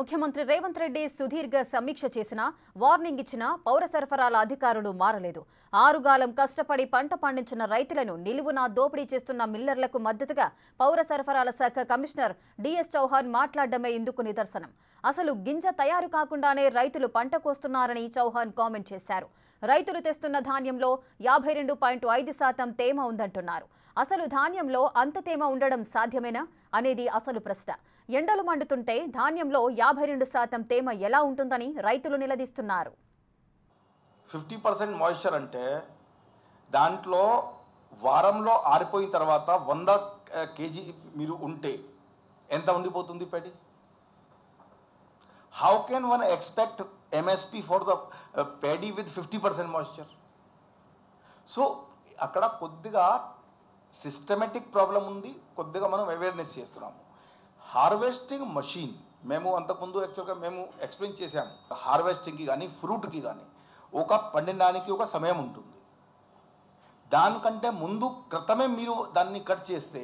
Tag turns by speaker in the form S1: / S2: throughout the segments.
S1: ముఖ్యమంత్రి రేవంత్ రెడ్డి సుదీర్ఘ సమీక్ష చేసినా వార్నింగ్ ఇచ్చినా పౌర సరఫరాల అధికారులు మారలేదు. ఆరుగాలం కష్టపడి పంట పండించిన రైతులను నిలువునా దోపిడీ చేస్తున్న మిల్లర్లకు మద్దతుగా పౌర సరఫరాల శాఖ కమిషనర్ డిఎస్ చౌహాన్ మాట్లాడడమే ఇందుకు నిదర్శనం. అసలు గింజ తయారు కాకుండానే రైతులు పంట కోస్తున్నారని చౌహాన్ కామెంట్ చేశారు. రైతులు తెస్తున్న ధాన్యంలో 52.5% తేమ ఉందంటున్నారు. అసలు ధాన్యంలో అంత తేమ ఉండడం సాధ్యమేనా అనేది అసలు ప్రశ్న. ఎండలు మండుతుంటే ధాన్యంలో 52% తేమ ఎలా ఉంటుందని రైతులు నిలదీస్తున్నారు.
S2: 50% మాయిశ్చర్ అంటే దాంట్లో వారంలో ఆరిపోయిన తర్వాత 100 kg మీరు ఉంటే ఎంత ఉండిపోతుంది పెడి? How can one expect MSP for the paddy with 50% moisture? So అక్కడ కొద్దిగా సిస్టమేటిక్ ప్రాబ్లం ఉంది, కొద్దిగా మనం అవేర్నెస్ చేస్తున్నాము. హార్వెస్టింగ్ మషీన్ మేము అంతకుముందు యాక్చువల్గా మేము ఎక్స్ప్లెయిన్ చేశాము. హార్వెస్టింగ్కి కానీ ఫ్రూట్కి కానీ ఒక పండించడానికి ఒక సమయం ఉంటుంది. దానికంటే ముందు క్రితమే మీరు దాన్ని కట్ చేస్తే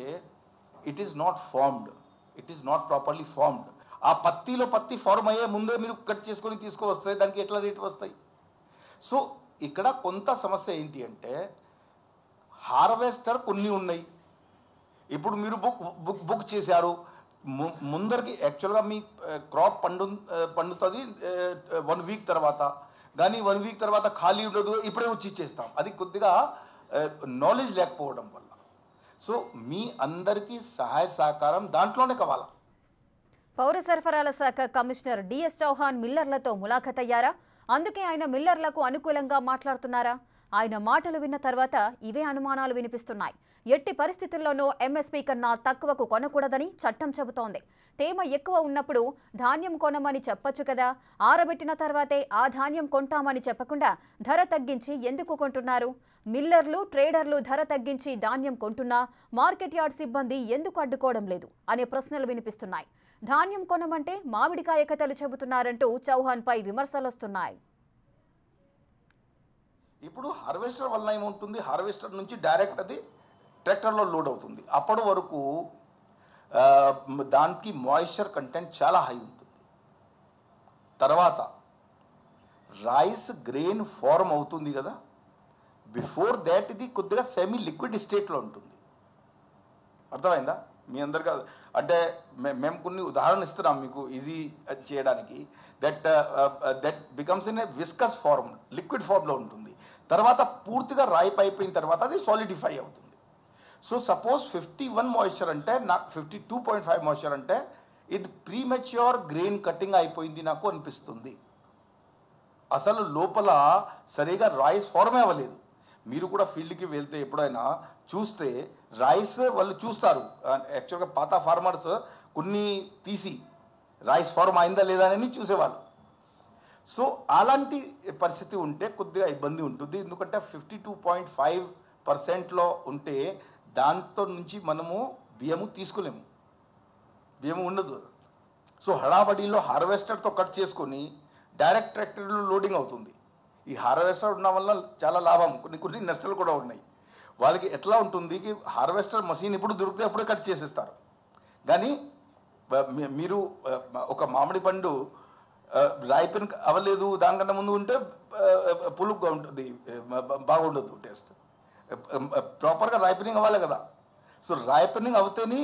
S2: it is not formed, it is not properly formed. ఆ పత్తిలో పత్తి ఫార్మ్ అయ్యే ముందే మీరు కట్ చేసుకొని తీసుకువస్తే దానికి ఎట్లా రేట్ వస్తాయి? సో ఇక్కడ కొంత సమస్య ఏంటి అంటే హార్వెస్టర్ కొన్ని ఉన్నాయి. ఇప్పుడు మీరు బుక్ చేశారు ముందరికి, యాక్చువల్గా మీ క్రాప్ పండుతుంది 1 వీక్ తర్వాత, కానీ 1 వీక్ తర్వాత ఖాళీ ఉండదు, ఇప్పుడే వచ్చి ఇచ్చేస్తాం. అది కొద్దిగా నాలెడ్జ్ లేకపోవడం వల్ల. సో మీ అందరికీ సహాయ సహకారం దాంట్లోనే కావాలా.
S1: పౌర సరఫరాల శాఖ కమిషనర్ డిఎస్ చౌహాన్ మిల్లర్లతో ములాఖత్ అయ్యారా? అందుకే ఆయన మిల్లర్లకు అనుకూలంగా మాట్లాడుతున్నారా? ఆయన మాటలు విన్న తర్వాత ఇవే అనుమానాలు వినిపిస్తున్నాయి. ఎట్టి పరిస్థితుల్లోనూ ఎంఎస్పీ కన్నా తక్కువకు కొనకూడదని చట్టం చెబుతోంది. తేమ ఎక్కువ ఉన్నప్పుడు ధాన్యం కొనమని చెప్పొచ్చు కదా. ఆరబెట్టిన తర్వాతే ఆ ధాన్యం కొంటామని చెప్పకుండా ధర తగ్గించి ఎందుకు కొంటున్నారు? మిల్లర్లు, ట్రేడర్లు ధర తగ్గించి ధాన్యం కొంటున్నా మార్కెట్ యార్డ్ సిబ్బంది ఎందుకు అడ్డుకోవడం లేదు అనే ప్రశ్నలు వినిపిస్తున్నాయి. ధాన్యం కొనమంటే మామిడికాయ కథలు చెబుతున్నారంటూ చౌహాన్పై విమర్శలొస్తున్నాయి.
S2: ఇప్పుడు హార్వెస్టర్ వల్ల ఏముంటుంది, హార్వెస్టర్ నుంచి డైరెక్ట్ అది ట్రాక్టర్లో లోడ్ అవుతుంది. అప్పటి వరకు దానికి మాయిశ్చర్ కంటెంట్ చాలా హై ఉంటుంది. తర్వాత రైస్ గ్రెయిన్ ఫార్మ్ అవుతుంది కదా, బిఫోర్ దాట్ ఇది కొద్దిగా సెమీ లిక్విడ్ స్టేట్లో ఉంటుంది. అర్థమైందా మీ అందరికీ? అంటే మేము కొన్ని ఉదాహరణ ఇస్తున్నాం మీకు ఈజీ చేయడానికి. That becomes in a viscous form, liquid ఫార్మ్లో ఉంటుంది. తర్వాత పూర్తిగా రైప్ అయిపోయిన తర్వాత అది సాలిడిఫై అవుతుంది. సో సపోజ్ 51 మాయిశ్చర్ అంటే నాకు 52.5 మాయిశ్చర్ అంటే ఇది ప్రీమెచ్యూర్ గ్రెయిన్ కటింగ్ అయిపోయింది నాకు అనిపిస్తుంది. అసలు లోపల సరిగా రైస్ ఫార్మే అవ్వలేదు. మీరు కూడా ఫీల్డ్కి వెళ్తే ఎప్పుడైనా చూస్తే రైస్ వాళ్ళు చూస్తారు. యాక్చువల్గా పాత ఫార్మర్స్ కొన్ని తీసి రైస్ ఫార్మ్ అయిందా లేదా అని చూసేవాళ్ళు. సో అలాంటి పరిస్థితి ఉంటే కొద్దిగా ఇబ్బంది ఉంటుంది. ఎందుకంటే 52.5%లో ఉంటే దాంతో నుంచి మనము బియ్యము తీసుకోలేము, బియ్యము ఉండదు. సో హడాబడిలో హార్వెస్టర్తో కట్ చేసుకొని డైరెక్ట్ ట్రాక్టర్లో లోడింగ్ అవుతుంది. ఈ హార్వెస్టర్ ఉన్న వల్ల చాలా లాభం, కొన్ని నష్టాలు కూడా ఉన్నాయి. వాళ్ళకి ఎట్లా ఉంటుంది కి హార్వెస్టర్ మషిన్ ఇప్పుడు దొరికితే అప్పుడే కట్ చేసేస్తారు. కానీ మీరు ఒక మామిడి పండు రైపెన్ అవ్వలేదు, దానికన్నా ముందు ఉంటే పులుగ్గా ఉంటుంది, బాగుండదు టేస్ట్. ప్రాపర్గా రైపెనింగ్ అవ్వాలి కదా. సో రైపెనింగ్ అవుతేనే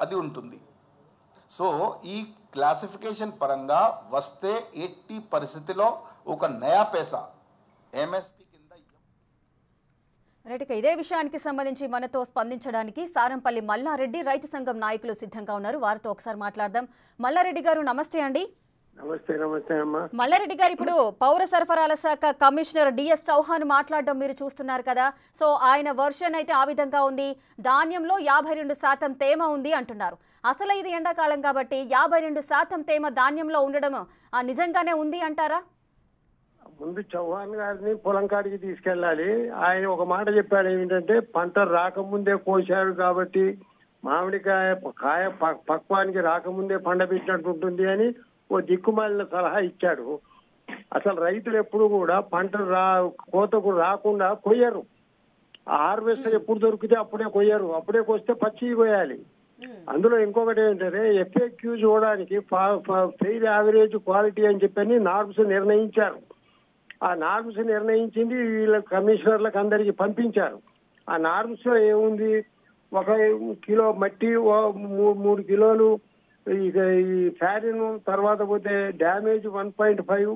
S2: అది ఉంటుంది. సో ఈ క్లాసిఫికేషన్ పరంగా వస్తే 80 పరిస్థితిలో ఒక నయా పైసా ఎంఎస్పీ కింద.
S1: రైట్, ఇదే విషయానికి సంబంధించి మనతో స్పందించడానికి సారంపల్లి మల్లారెడ్డి రైతు సంఘం నాయకులు సిద్ధంగా ఉన్నారు. వారితో ఒకసారి మాట్లాడదాం. మల్లారెడ్డి గారు నమస్తే అండి.
S3: నమస్తే. నమస్తే అమ్మా.
S1: మల్లారెడ్డి గారు, ఇప్పుడు పౌర సరఫరాల శాఖ కమిషనర్ డిఎస్ చౌహాన్ మాట్లాడడం మీరు చూస్తున్నారు కదా. సో ఆయన వర్షన్ అయితే ఆ విధంగా ఉంది. ధాన్యంలో 52% తేమ ఉంది అంటున్నారు. అసలు ఇది ఎండాకాలం కాబట్టి 52% తేమ ధాన్యంలో ఉండడం నిజంగానే ఉంది అంటారా?
S3: ముందు చౌహాన్ గారిని పొలం కాడికి తీసుకెళ్ళాలి. ఆయన ఒక మాట చెప్పాడు, ఏమిటంటే పంట రాకముందే కోశారు కాబట్టి మామిడికాయ కాయ పక్వానికి రాకముందే పండబెట్టినట్టు ఉంటుంది అని ఓ దిక్కుమాలిన సలహా ఇచ్చాడు. అసలు రైతులు ఎప్పుడు కూడా పంట కోతకు రాకుండా కొయ్యరు. ఆ హార్వెస్టర్ ఎప్పుడు దొరికితే అప్పుడే కొయ్యరు. అప్పుడే కోస్తే పచ్చి కొయ్యాలి. అందులో ఇంకొకటి ఏంటంటే FAQ చూడడానికి ఫెయిర్ యావరేజ్ క్వాలిటీ అని చెప్పని నార్మ్స్ నిర్ణయించారు. ఆ నార్మ్స్ నిర్ణయించింది వీళ్ళ కమిషనర్లకు అందరికి పంపించారు. ఆ నార్మ్స్ లో ఏముంది, 1 కిలో మట్టి 3 కిలోలు ఈ ఫ్యారిన్, తర్వాత పోతే డ్యామేజ్ 1.5,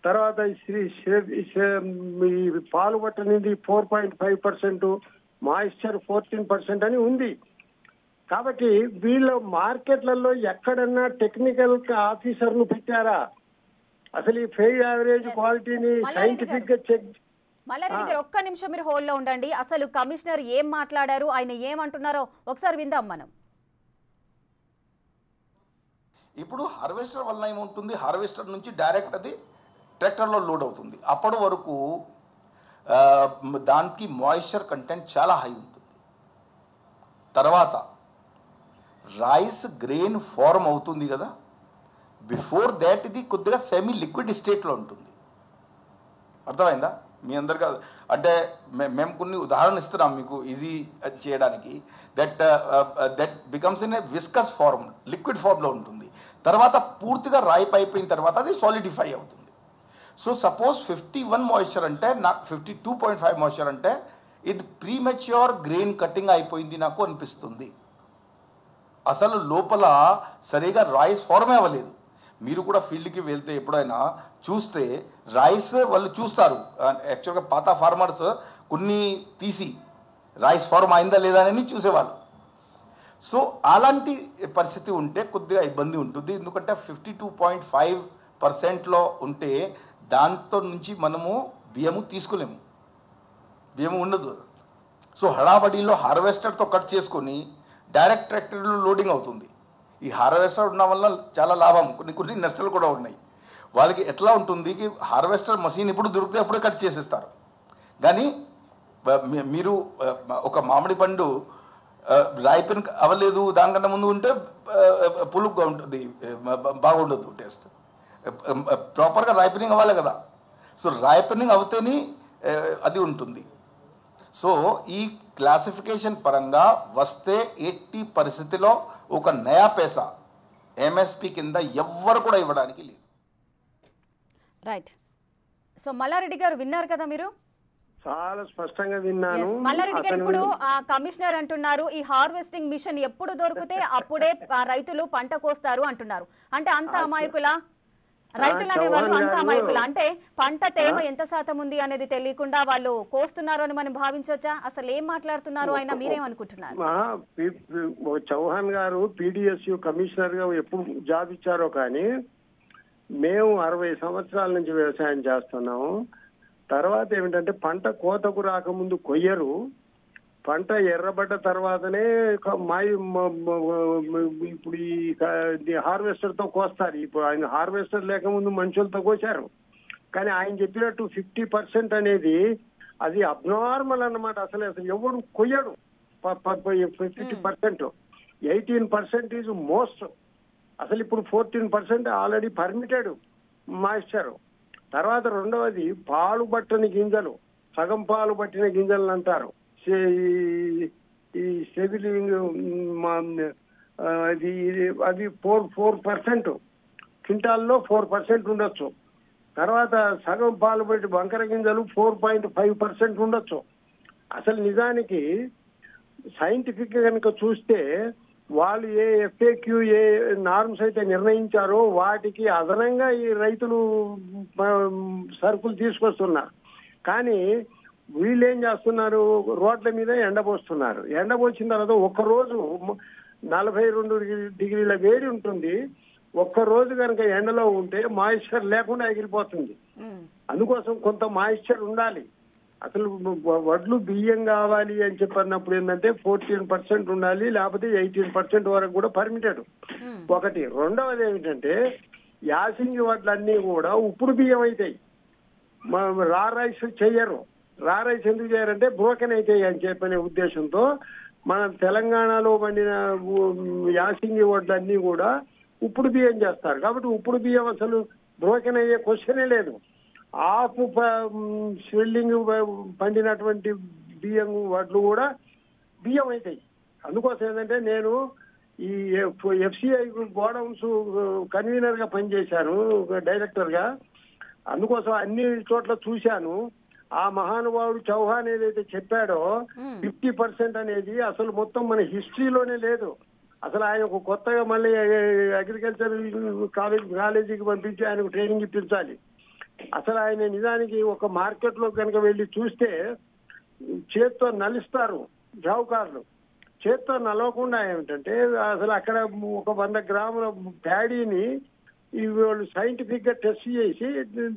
S3: తర్వాత పాలు పట్టనిది 4.5%, మాయిశ్చర్ 14% అని ఉంది. కాబట్టి వీళ్ళ మార్కెట్లలో ఎక్కడన్నా టెక్నికల్ ఆఫీసర్లు పెట్టారా? అసలు ఈ ఫెయిర్ యావరేజ్ క్వాలిటీని సైంటిఫిక్ గా చెక్.
S1: మల్లారెడ్డి గారు ఒక్క నిమిషం మీరు హోల్డ్ లో ఉండండి. అసలు కమిషనర్ ఏం మాట్లాడారు, ఆయన ఏమంటున్నారో ఒకసారి విందాం మనం.
S2: ఇప్పుడు హార్వెస్టర్ వల్ల ఏముంటుంది, హార్వెస్టర్ నుంచి డైరెక్ట్ అది ట్రాక్టర్లో లోడ్ అవుతుంది. అప్పటి వరకు దానికి మాయిశ్చర్ కంటెంట్ చాలా హై ఉంటుంది. తర్వాత రైస్ గ్రెయిన్ ఫార్మ్ అవుతుంది కదా, బిఫోర్ దాట్ ఇది కొద్దిగా సెమీ లిక్విడ్ స్టేట్లో ఉంటుంది. అర్థమైందా మీ అందరికీ? అంటే మేము కొన్ని ఉదాహరణ ఇస్తున్నాం మీకు ఈజీ చేయడానికి. That becomes in a viscous form, liquid ఫార్మ్లో ఉంటుంది. తర్వాత పూర్తిగా రైప్ అయిపోయిన తర్వాత అది సాలిడిఫై అవుతుంది. సో సపోజ్ 51 మాయిశ్చర్ అంటే నాకు 52.5 మాయిశ్చర్ అంటే ఇది ప్రీమెచ్యూర్ గ్రెయిన్ కటింగ్ అయిపోయింది నాకు అనిపిస్తుంది. అసలు లోపల సరిగా రైస్ ఫార్మే అవ్వలేదు. మీరు కూడా ఫీల్డ్కి వెళ్తే ఎప్పుడైనా చూస్తే రైస్ వాళ్ళు చూస్తారు. యాక్చువల్గా పాత ఫార్మర్స్ కొన్ని తీసి రైస్ ఫార్మ్ అయిందా లేదా అని చూసేవాళ్ళు. సో అలాంటి పరిస్థితి ఉంటే కొద్దిగా ఇబ్బంది ఉంటుంది. ఎందుకంటే 52.5%లో ఉంటే దాంతో నుంచి మనము బియ్యము తీసుకోలేము, బియ్యము ఉండదు. సో హడాబడిలో హార్వెస్టర్తో కట్ చేసుకొని డైరెక్ట్ ట్రాక్టర్లో లోడింగ్ అవుతుంది. ఈ హార్వెస్టర్ ఉన్న వల్ల చాలా లాభం, కొన్ని నష్టాలు కూడా ఉన్నాయి. వాళ్ళకి ఎట్లా ఉంటుంది, హార్వెస్టర్ మషిన్ ఇప్పుడు దొరికితే అప్పుడే కట్ చేసేస్తారు. కానీ మీరు ఒక మామిడి పండు రైపెన్ అవ్వలేదు, దానికన్నా ముందు ఉంటే పులుగ్గా ఉంటుంది, బాగుండదు టేస్ట్. ప్రాపర్గా రైపెనింగ్ అవ్వాలి కదా. సో రైపెనింగ్ అవుతేనే అది ఉంటుంది. సో ఈ క్లాసిఫికేషన్ పరంగా వస్తే 80 పరిస్థితిలో ఒక నయా పైసా MSP కింద ఎవ్వరు కూడా ఇవ్వడానికి లేదు.
S1: రైట్. సో మల్లారెడ్డి గారు విన్నారు కదా మీరు?
S3: చాలా స్పష్టంగా విన్నాను.
S1: మల్లారెడ్డి గారు ఇప్పుడు కమిషనర్ అంటున్నారు ఈ హార్వెస్టింగ్ మిషన్ ఎప్పుడు దొరికితే అప్పుడే రైతులు పంట కోస్తారు అంటున్నారు. అంటే అంత అమాయకులా రైతులు అనేవాళ్ళు? అంత అమాయకులా? అంటే పంట తేమ ఎంత శాతం ఉంది అనేది తెలియకుండా వాళ్ళు కోస్తున్నారు అని మనం భావించవచ్చా? అసలు ఏం మాట్లాడుతున్నారు ఆయన, మీరేమనుకుంటున్నారు?
S3: చౌహాన్ గారు PDSU కమిషనర్ గా ఎప్పుడు జాబ్ ఇచ్చారో కానీ మేము 60 సంవత్సరాల నుంచి వ్యవసాయం చేస్తున్నాము. తర్వాత ఏమిటంటే పంట కోతకు రాకముందు కొయ్యరు, పంట ఎర్రబడ్డ తర్వాతనే ఇప్పుడు ఈ హార్వెస్టర్ తో కోస్తారు. ఇప్పుడు ఆయన హార్వెస్టర్ లేకముందు మనుషులతో కోసారు. కానీ ఆయన చెప్పినట్టు 50% అనేది అది అబ్నార్మల్ అన్నమాట. అసలు ఎవడు కొయ్యడు 50%. 18% ఈజ్ మోస్ట్. అసలు ఇప్పుడు 14% ఆల్రెడీ పర్మిటెడ్ మాయిశ్చర్. తర్వాత రెండవది పాలు పట్టని గింజలు, సగం పాలు పట్టిన గింజలు అంటారు. ఈ స్టెబిలింగ్ అది 4% క్వింటాల్లో 4% ఉండొచ్చు. తర్వాత సగం పాలు పెట్టి బంకర గింజలు 4.5% ఉండొచ్చు. అసలు నిజానికి సైంటిఫిక్ కనుక చూస్తే వాళ్ళు ఏ FAQ ఏ నార్మ్స్ అయితే నిర్ణయించారో వాటికి అదనంగా ఈ రైతులు సరుకులు తీసుకొస్తున్నారు. కానీ వీళ్ళు ఏం చేస్తున్నారు, రోడ్ల మీద ఎండబోస్తున్నారు. ఎండబోసిన తర్వాత ఒక్కరోజు 42 డిగ్రీల వేడి ఉంటుంది. ఒక్కరోజు కనుక ఎండలో ఉంటే మాయిశ్చర్ లేకుండా ఎగిరిపోతుంది. అందుకోసం కొంత మాయిశ్చర్ ఉండాలి. అసలు వడ్లు బియ్యం కావాలి అని చెప్పినప్పుడు ఏంటంటే 14% ఉండాలి, లేకపోతే 18% వరకు కూడా పర్మిటెడ్. ఒకటి. రెండవది ఏమిటంటే యాసింగి వడ్లన్నీ కూడా ఉప్పుడు బియ్యం అవుతాయి, రా రైస్ చెయ్యరు. రా రైస్ ఎందుకు చేయరంటే బ్రోకెన్ అవుతాయి అని చెప్పనే ఉద్దేశంతో మన తెలంగాణలో పండిన యాసింగి వడ్లన్నీ కూడా ఉప్పుడు బియ్యం చేస్తారు. కాబట్టి ఉప్పుడు బియ్యం అసలు బ్రోకెన్ అయ్యే క్వశ్చనే లేదు. హాఫ్ స్వెల్లింగ్ పండినటువంటి బియ్యం వడ్లు కూడా బియ్యం అవుతాయి. అందుకోసం ఏంటంటే నేను ఈ ఎఫ్సిఐ గోడౌన్స్ కన్వీనర్ గా పనిచేశాను, డైరెక్టర్ గా. అందుకోసం అన్ని చోట్ల చూశాను. ఆ మహానుభావుడు చౌహాన్ ఏదైతే చెప్పాడో 50% అనేది అసలు మొత్తం మన హిస్టరీలోనే లేదు. అసలు ఆయన ఒక కొత్తగా మళ్ళీ అగ్రికల్చర్ కాలేజీకి పంపించి ఆయనకు ట్రైనింగ్ ఇప్పించాలి. అసలు ఆయన నిజానికి ఒక మార్కెట్ లో కనుక వెళ్ళి చూస్తే చేత్తో నలుస్తారు షావుకారులు. చేత్తో నలవకుండా ఏమిటంటే అసలు అక్కడ ఒక 100 గ్రాముల ప్యాడీని వాళ్ళు సైంటిఫిక్ గా టెస్ట్ చేసి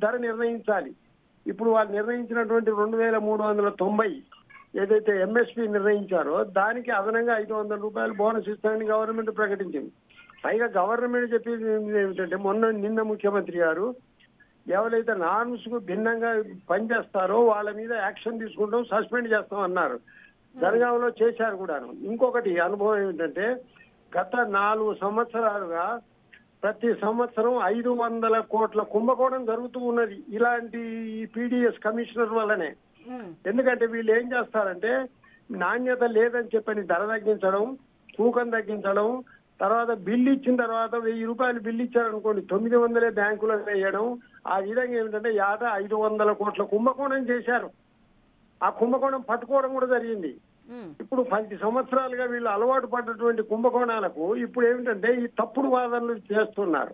S3: ధర నిర్ణయించాలి. ఇప్పుడు వాళ్ళు నిర్ణయించినటువంటి 2390 ఏదైతే ఎంఎస్పి నిర్ణయించారో దానికి అదనంగా 500 రూపాయలు బోనస్ ఇస్తానని గవర్నమెంట్ ప్రకటించింది. పైగా గవర్నమెంట్ చెప్పింది ఏమిటంటే నిన్న ముఖ్యమంత్రి గారు ఎవరైతే నార్మ్స్ కు భిన్నంగా పనిచేస్తారో వాళ్ళ మీద యాక్షన్ తీసుకుంటాం, సస్పెండ్ చేస్తాం అన్నారు. జనగాంలో చేశారు కూడాను. ఇంకొకటి అనుభవం ఏమిటంటే గత 4 సంవత్సరాలుగా ప్రతి సంవత్సరం 500 కోట్ల కుంభకోణం జరుగుతూ ఉన్నది ఇలాంటి పీడిఎస్ కమిషనర్ వల్లనే. ఎందుకంటే వీళ్ళు ఏం చేస్తారంటే నాణ్యత లేదని చెప్పని ధర తగ్గించడం, తూకం తగ్గించడం, తర్వాత బిల్లు ఇచ్చిన తర్వాత 1000 రూపాయలు బిల్లు ఇచ్చారనుకోండి 900 బ్యాంకులో వేయడం. ఆ విధంగా ఏమిటంటే 500 కోట్ల కుంభకోణం చేశారు. ఆ కుంభకోణం పట్టుకోవడం కూడా జరిగింది. ఇప్పుడు 10 సంవత్సరాలుగా వీళ్ళు అలవాటు పడ్డటువంటి కుంభకోణాలకు ఇప్పుడు ఏమిటంటే ఈ తప్పుడు వాదనలు చేస్తున్నారు.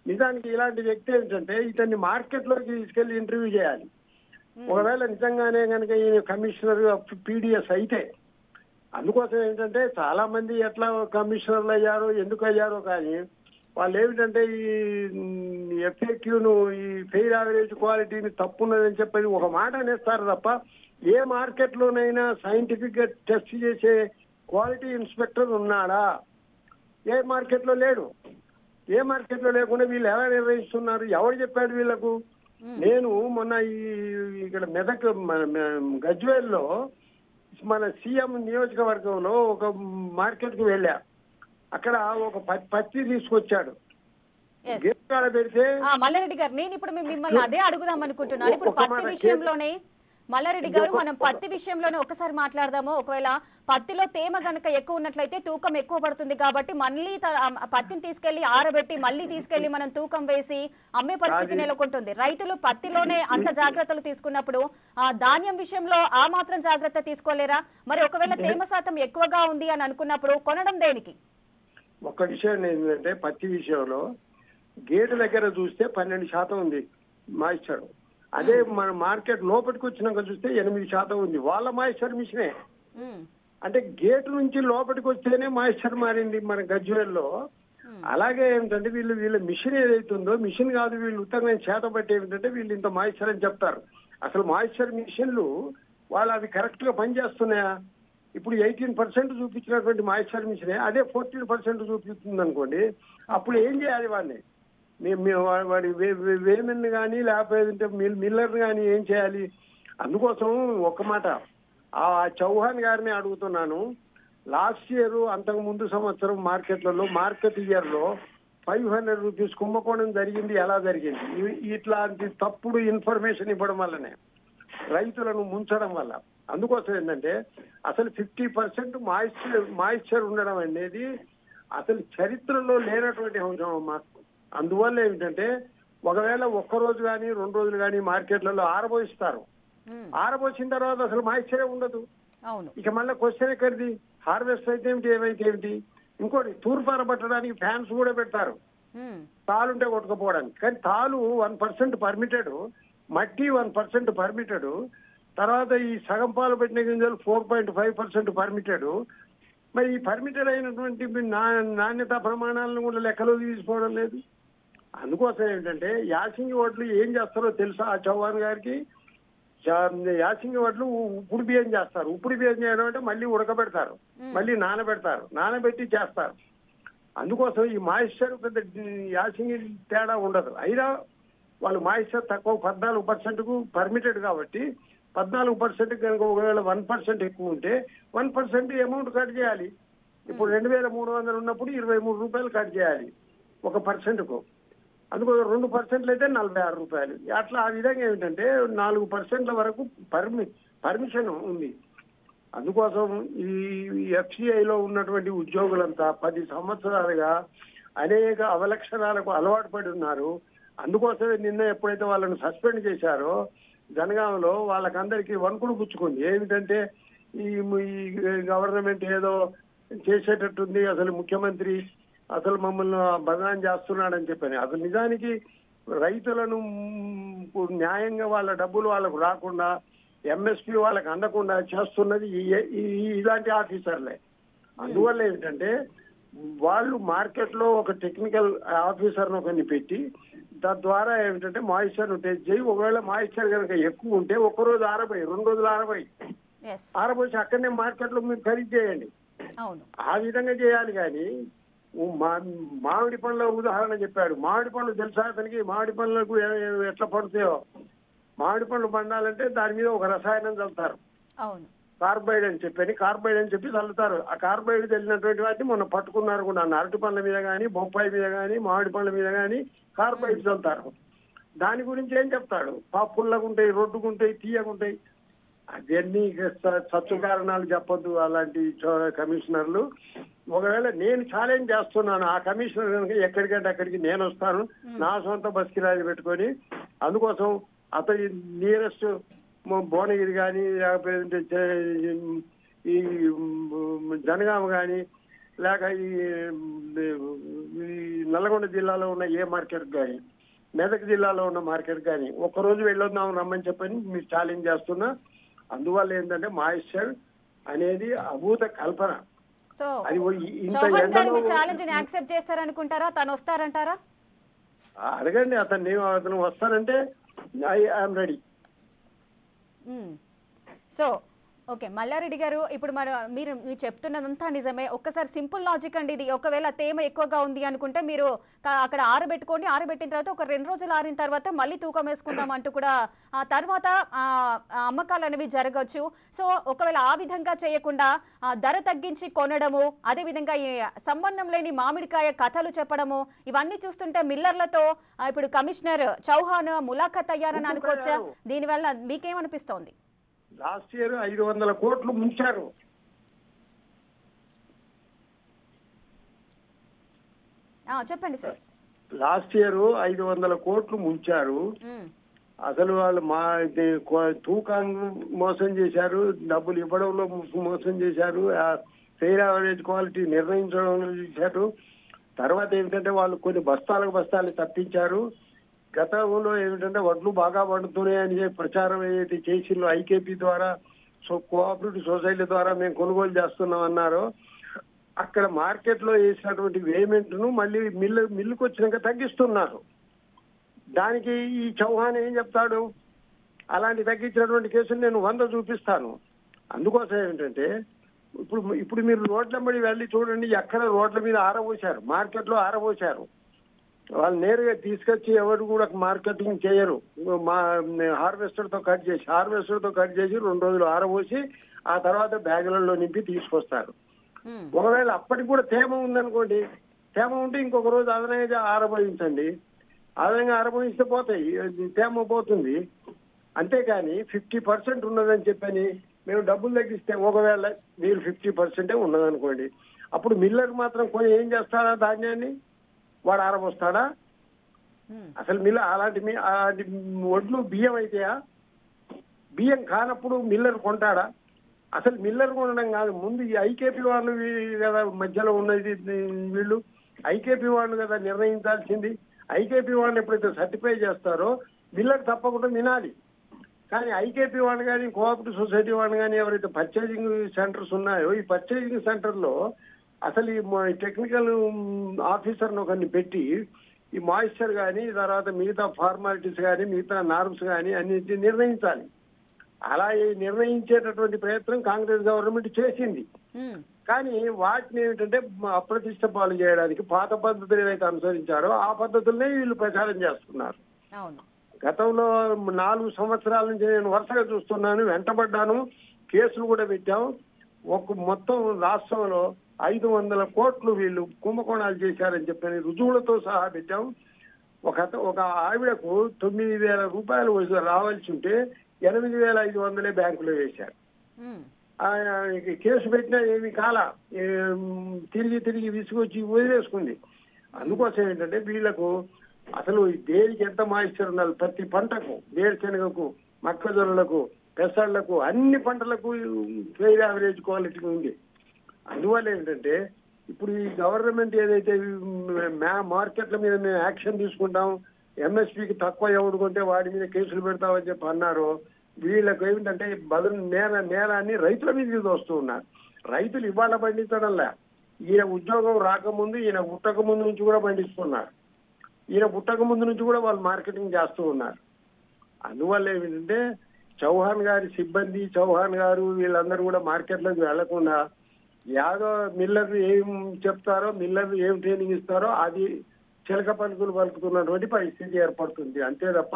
S3: నిజానికి ఇలాంటి వ్యక్తి ఏమిటంటే ఇతన్ని మార్కెట్ లోకి తీసుకెళ్లి ఇంటర్వ్యూ చేయాలి. ఒకవేళ నిజంగానే కనుక ఈ కమిషనర్ పీడిఎస్ అయితే, అందుకోసం ఏంటంటే చాలా మంది ఎట్లా కమిషనర్లు అయ్యారో ఎందుకు అయ్యారో కానీ వాళ్ళు ఏమిటంటే ఈ ఎఫ్ఏక్యూను ఈ ఫెయిర్ యావరేజ్ క్వాలిటీని తప్పున్నదని చెప్పి ఒక మాట అనేస్తారు తప్ప ఏ మార్కెట్ లోనైనా సైంటిఫిక్ గా టెస్ట్ చేసే క్వాలిటీ ఇన్స్పెక్టర్ ఉన్నాడా? ఏ మార్కెట్ లో లేడు. ఏ మార్కెట్ లో లేకుండా వీళ్ళు ఎలా నిర్వహిస్తున్నారు? ఎవరు చెప్పాడు వీళ్ళకు? నేను మొన్న ఇక్కడ మెదక్ గజ్వేల్లో మన సీఎం నియోజకవర్గంలో ఒక మార్కెట్ కు వెళ్ళా. అక్కడ ఒక పత్తి తీసుకొచ్చాడు. గేట్ పెడితే
S1: మల్లారెడ్డి గారు నేను ఇప్పుడు మిమ్మల్ని అదే అడుగుదాం అనుకుంటున్నాను. ఇప్పుడు పత్తి విషయంలోనే మల్లారెడ్డి గారు మనం పత్తి విషయంలోనే ఒకసారి మాట్లాడదాము. ఒకవేళ పత్తిలో తేమ గనక ఎక్కువ ఉన్నట్లయితే తూకం ఎక్కువ పడుతుంది కాబట్టి మళ్ళీ పత్తిని తీసుకెళ్లి ఆరబెట్టి మళ్ళీ తీసుకెళ్లి మనం తూకం వేసి అమ్మే పరిస్థితి నెలకొంటుంది. రైతులు పత్తిలోనే అంత జాగ్రత్తలు తీసుకున్నప్పుడు ధాన్యం విషయంలో ఆ మాత్రం జాగ్రత్త తీసుకోలేరా? మరి ఒకవేళ తేమ శాతం ఎక్కువగా ఉంది అని అనుకున్నప్పుడు కొనడం దేనికి?
S3: ఒక్క విషయం ఏంటంటే పత్తి విషయంలో గేటు దగ్గర చూస్తే 12% ఉంది మాయిశ్చర్. అదే మన మార్కెట్ లోపలికి వచ్చినాక చూస్తే 8% ఉంది. వాళ్ళ మాయిశ్చర్ మిషనే. అంటే గేటు నుంచి లోపలికి వస్తేనే మాయిశ్చర్ మారింది మన గజ్వేల్లో. అలాగే ఏమిటంటే వీళ్ళ మిషన్ ఏదైతుందో మిషన్ కాదు, వీళ్ళు ఉత్తరమైన చేత బట్టి ఏమిటంటే వీళ్ళు ఇంత మాయిశ్చర్ అని చెప్తారు. అసలు మాయిశ్చర్ మిషన్లు వాళ్ళు అవి కరెక్ట్ గా పనిచేస్తున్నాయా? ఇప్పుడు 18% చూపించినటువంటి మాయిశ్చర్ మిషనే అదే 14% చూపిస్తుంది అనుకోండి, అప్పుడు ఏం చేయాలి వాడిని? వాడి వేమెన్ కానీ లేకపోతే మిల్లర్ కానీ ఏం చేయాలి? అందుకోసం ఒక మాట ఆ చౌహాన్ గారిని అడుగుతున్నాను. లాస్ట్ ఇయర్ అంతకు ముందు సంవత్సరం మార్కెట్ ఇయర్ లో 500 రూపీస్ కుంభకోణం జరిగింది. ఎలా జరిగింది? ఇట్లాంటి తప్పుడు ఇన్ఫర్మేషన్ ఇవ్వడం వల్లనే, రైతులను ముంచడం వల్ల. అందుకోసం ఏంటంటే అసలు 50% మాయిశ్చర్ ఉండడం అనేది అసలు చరిత్రలో లేనటువంటి అంశం అమ్మా. అందువల్ల ఏమిటంటే ఒకవేళ 1 రోజు కానీ 2 రోజులు కానీ మార్కెట్లలో ఆరబోయిస్తారు. ఆరబోసిన తర్వాత అసలు మాయిశ్చరే ఉండదు. ఇక మళ్ళీ క్వశ్చన్ ఎక్కడిది? హార్వెస్ట్ అయితే ఏమిటి, ఏమైతే ఏమిటి? ఇంకోటి తూర్పు ఆరబట్టడానికి ఫ్యాన్స్ కూడా పెడతారు తాలుంటే కొట్టుకుపోవడానికి. కానీ తాలు 1% పర్మిటెడ్, మట్టి 1% పర్మిటెడ్, తర్వాత ఈ సగం పాలు పెట్టిన గింజలు 4.5% పర్మిటెడ్. మరి ఈ పర్మిటెడ్ అయినటువంటి నాణ్యత ప్రమాణాలను కూడా లెక్కలో తీసుకోవడం లేదు. అందుకోసం ఏంటంటే యాసింగి వడ్లు ఏం చేస్తారో తెలుసా ఆ చౌహాన్ గారికి? యాసింగి వడ్లు ఉప్పుడు బియ్యం చేస్తారు. ఉప్పుడు బియ్యం చేయడం అంటే మళ్ళీ ఉడకబెడతారు, మళ్ళీ నానబెడతారు, నానబెట్టి చేస్తారు. అందుకోసం ఈ మాయిశ్చర్ పెద్ద యాసింగి తేడా ఉండదు. అయినా వాళ్ళు మాయిశ్చర్ తక్కువ 14%కు పర్మిటెడ్ కాబట్టి 14% కనుక ఒకవేళ 1% ఎక్కువ ఉంటే 1% అమౌంట్ కట్ చేయాలి. ఇప్పుడు 2300 ఉన్నప్పుడు 23 రూపాయలు కట్ చేయాలి 1%కు. అందుకో 2% అయితే 46 రూపాయలు. అట్లా ఆ విధంగా ఏమిటంటే 4% వరకు పర్మిషన్ ఉంది. అందుకోసం ఈ ఎఫ్సిఐలో ఉన్నటువంటి ఉద్యోగులంతా 10 సంవత్సరాలుగా అనేక అవలక్షణాలకు అలవాటు పడి ఉన్నారు. అందుకోసమే నిన్న ఎప్పుడైతే వాళ్ళని సస్పెండ్ చేశారో జనగాంలో వాళ్ళకందరికీ వణుకుడు పుచ్చుకుంది. ఏమిటంటే ఈ గవర్నమెంట్ ఏదో చేసేటట్టుంది, అసలు ముఖ్యమంత్రి అసలు మమ్మల్ని బదనాం చేస్తున్నాడని చెప్పని. అసలు నిజానికి రైతులను న్యాయంగా వాళ్ళ డబ్బులు వాళ్ళకు రాకుండా ఎంఎస్పీ వాళ్ళకి అందకుండా చేస్తున్నది ఇలాంటి ఆఫీసర్లే. అందువల్ల ఏమిటంటే వాళ్ళు మార్కెట్లో ఒక టెక్నికల్ ఆఫీసర్ను ఒకరిని పెట్టి తద్వారా ఏమిటంటే మాయిశ్చర్ను టెస్ట్ చేయి, ఒకవేళ మాయిశ్చర్ కనుక ఎక్కువ ఉంటే ఒక్కరోజు 60, 2 రోజులు 60 ఆరబోసి అక్కడనే మార్కెట్లో మీరు ఖరీదు చేయండి. ఆ విధంగా చేయాలి. కానీ మామిడి పండ్ల ఉదాహరణ చెప్పాడు. మామిడి పండ్లు తెలుసా అతనికి? మామిడి పండ్లకు ఎట్లా పడుతాయో, మామిడి పండ్లు పండాలంటే దాని మీద ఒక రసాయనం చల్లుతారు, కార్బైడ్ అని చెప్పి చల్లుతారు. ఆ కార్బైడ్ చల్లినటువంటి వాటిని మొన్న పట్టుకున్నారు కూడా. అరటి పండ్ల మీద కానీ, బొప్పాయి మీద కానీ, మామిడి పండ్ల మీద కానీ కార్బైడ్ చల్లుతారు. దాని గురించి ఏం చెప్తాడు? పుల్లగుంటాయి, రొడ్డుకుంటాయి, తీయగుంటాయి. అవన్నీ సత్తు కారణాలు చెప్పొద్దు అలాంటి కమిషనర్లు. ఒకవేళ నేను ఛాలెంజ్ చేస్తున్నాను, ఆ కమిషనర్ కనుక ఎక్కడికంటే అక్కడికి నేను వస్తాను నా సొంత బస్ కిరాయి పెట్టుకొని. అందుకోసం అతని నియరెస్ట్ భువనగిరి కానీ, లేకపోతే ఈ జనగామ కానీ, లేక ఈ నల్గొండ జిల్లాలో ఉన్న ఏ మార్కెట్ కానీ, మెదక్ జిల్లాలో ఉన్న మార్కెట్ కానీ ఒక్కరోజు వెళ్ళొద్దాం రమ్మని చెప్పని మీరు ఛాలెంజ్ చేస్తున్నా. అందువల్ల ఏంటంటే మాయిశ్చర్ అనేది అభూత కల్పన.
S1: సో చౌహాన్ గారు మీ ఛాలెంజ్ ని యాక్సెప్ట్ చేస్తారనుకుంటారా? తను వస్తారంటారా?
S3: అడగండి అతను వస్తానంటే I'm ready.
S1: So okay Mallareddy గారు, ఇప్పుడు మీరు చెప్తున్నదంతా నిజమే. ఒక్కసారి సింపుల్ లాజిక్ అండి ఇది. ఒకవేళ తేమ ఎక్కువగా ఉంది అనుకుంటే మీరు అక్కడ ఆరబెట్టుకోండి, ఆరబెట్టిన తర్వాత ఒక 2 రోజులు ఆరిన తర్వాత మళ్ళీ తూకం వేసుకుందాం అంటూ కూడా ఆ తర్వాత అమ్మకాలు అనేవి జరగచ్చు. సో ఒకవేళ ఆ విధంగా చేయకుండా ధర తగ్గించి కొనడము, అదేవిధంగా ఈ సంబంధం లేని మామిడికాయ కథలు చెప్పడము, ఇవన్నీ చూస్తుంటే మిల్లర్లతో ఇప్పుడు కమిషనర్ చౌహాన్ ములాఖత్ అయ్యారని అనుకోవచ్చా? దీనివల్ల మీకేమనిపిస్తోంది?
S3: లాస్ట్ ఇయర్ 500 కోట్లు ముంచారు.
S1: చెప్పండి సార్.
S3: లాస్ట్ ఇయర్ 500 కోట్లు ముంచారు. అసలు వాళ్ళు తూకాన్ని మోసం చేశారు, డబ్బులు ఇవ్వడంలో మోసం చేశారు, ఫెయిర్ యావరేజ్ క్వాలిటీ నిర్ణయించడంలో చేశారు. తర్వాత ఏమిటంటే వాళ్ళు కొన్ని బస్తాలు తప్పించారు. గతంలో ఏమిటంటే వడ్లు బాగా పండుతున్నాయని ప్రచారం ఏదైతే చేసిందో ఐకేపీ ద్వారా, కోఆపరేటివ్ సొసైటీ ద్వారా మేము కొనుగోలు చేస్తున్నాం అన్నారో, అక్కడ మార్కెట్లో వేసినటువంటి పేమెంట్ ను మళ్ళీ మిల్లుకు వచ్చినాక తగ్గిస్తున్నారు. దానికి ఈ చౌహాన్ ఏం చెప్తాడు? అలాంటి తగ్గించినటువంటి కేసులు నేను 100 చూపిస్తాను. అందుకోసం ఏమిటంటే ఇప్పుడు మీరు రోడ్లమ్మడి వెళ్ళి చూడండి, ఎక్కడ రోడ్ల మీద ఆరబోశారు, మార్కెట్లో ఆరబోశారు. వాళ్ళు నేరుగా తీసుకొచ్చి ఎవరు కూడా మార్కెటింగ్ చేయరు. హార్వెస్టర్ తో కట్ చేసి 2 రోజులు ఆరబోసి ఆ తర్వాత బ్యాగులలో నింపి తీసుకొస్తారు. ఒకవేళ అప్పటికి కూడా తేమ ఉందనుకోండి, తేమ ఉంటే ఇంకొక రోజు అదనంగా ఆరబోయించండి. అదనంగా ఆరబోయిస్తే పోతాయి, తేమ పోతుంది. అంతేకాని 50% ఉన్నదని చెప్పని మేము డబ్బులు తగ్గిస్తే, ఒకవేళ మీరు 50% ఉన్నదనుకోండి, అప్పుడు మిల్లర్ మాత్రం కొని ఏం చేస్తాడా? ధాన్యాన్ని వాడు ఆరబోస్తాడా? అసలు అలాంటి వడ్లు బియ్యం అయితాయా? బియ్యం కానప్పుడు మిల్లర్ కొంటాడా? అసలు మిల్లర్ కొనడం కాదు, ముందు ఈ ఐకేపీ వాళ్ళు కదా మధ్యలో ఉన్నది. వీళ్ళు ఐకేపీ వాళ్ళు కదా నిర్ణయించాల్సింది. ఐకేపీ వాళ్ళని ఎప్పుడైతే సర్టిఫై చేస్తారో మిల్లర్ తప్పకుండా వినాలి. కానీ ఐకేపీ వాళ్ళు కానీ, కోఆపరేటివ్ సొసైటీ వాళ్ళు కానీ ఎవరైతే పర్చేజింగ్ సెంటర్స్ ఉన్నాయో, ఈ పర్చేజింగ్ సెంటర్లో అసలు ఈ టెక్నికల్ ఆఫీసర్ను ఒకరిని పెట్టి ఈ మాయిశ్చర్ కానీ, తర్వాత మిగతా ఫార్మాలిటీస్ కానీ, మిగతా నార్మ్స్ కానీ అన్నింటినీ నిర్ణయించాలి. అలా నిర్ణయించేటటువంటి ప్రయత్నం కాంగ్రెస్ గవర్నమెంట్ చేసింది. కానీ వాటిని ఏమిటంటే అప్రతిష్ట పాలు చేయడానికి పాత పద్ధతులు ఏవైతే అనుసరించారో ఆ పద్ధతులనే వీళ్ళు ప్రచారం చేస్తున్నారు. గతంలో 4 సంవత్సరాల నుంచి నేను వరుసగా చూస్తున్నాను, వెంటబడ్డాను, కేసులు కూడా పెట్టాం. మొత్తం రాష్ట్రంలో 500 కోట్లు వీళ్ళు కుంభకోణాలు చేశారని చెప్పని రుజువులతో సహా పెట్టాం. ఒక ఆవిడకు 9,000 రూపాయలు రావాల్సి ఉంటే 8,500 బ్యాంకులో వేశారు. కేసు పెట్టినా ఏమి కాల తిరిగి విసుగొచ్చి వదిలేసుకుంది. అందుకోసం ఏంటంటే వీళ్లకు అసలు దేనికి ఎంత మాయిశ్చర్ ఉండాలి, ప్రతి పంటకు, వేరుశెనగకు, మొక్కజొన్నలకు, పెసళ్లకు, అన్ని పంటలకు ఫెయిర్ యావరేజ్ క్వాలిటీ ఉంది. అందువల్ల ఏంటంటే ఇప్పుడు ఈ గవర్నమెంట్ ఏదైతే మార్కెట్ల మీద మేము యాక్షన్ తీసుకుంటాం, ఎంఎస్పీకి తక్కువ ఎవడు కొంటే వాడి మీద కేసులు పెడతామని చెప్పి అన్నారో, వీళ్ళకు ఏమిటంటే బదులు నేరాన్ని రైతుల మీద వస్తూ ఉన్నారు. రైతులు ఇవాళ పండించడంలా, ఈయన ఉద్యోగం రాకముందు, ఈయన పుట్టక ముందు నుంచి కూడా పండిస్తున్నారు. ఈయన పుట్టక ముందు నుంచి కూడా వాళ్ళు మార్కెటింగ్ చేస్తూ ఉన్నారు. అందువల్ల ఏమిటంటే చౌహాన్ గారి సిబ్బంది, చౌహాన్ గారు వీళ్ళందరూ కూడా మార్కెట్లోకి వెళ్లకుండా యాదో మిల్లర్లు ఏం చెప్తారో, మిల్లర్లు ఏం ట్రైనింగ్ ఇస్తారో అది చిలక పలుకులు పలుకుతున్నటువంటి పరిస్థితి ఏర్పడుతుంది. అంతే తప్ప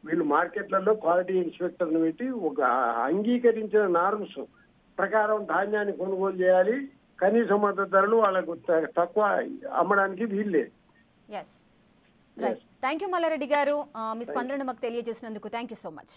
S3: వీళ్ళు మార్కెట్లలో క్వాలిటీ ఇన్స్పెక్టర్ని పెట్టి ఒక అంగీకరించిన నార్మ్స్ ప్రకారం ధాన్యాన్ని కొనుగోలు చేయాలి. కనీస మద్దతు ధరలు వాళ్ళకు తక్కువ అమ్మడానికి వీల్లేదు.
S1: Yes right. Thank you Mallareddy గారు, మీ స్పందన మాకు తెలియజేసినందుకు థ్యాంక్ యూ సో మచ్.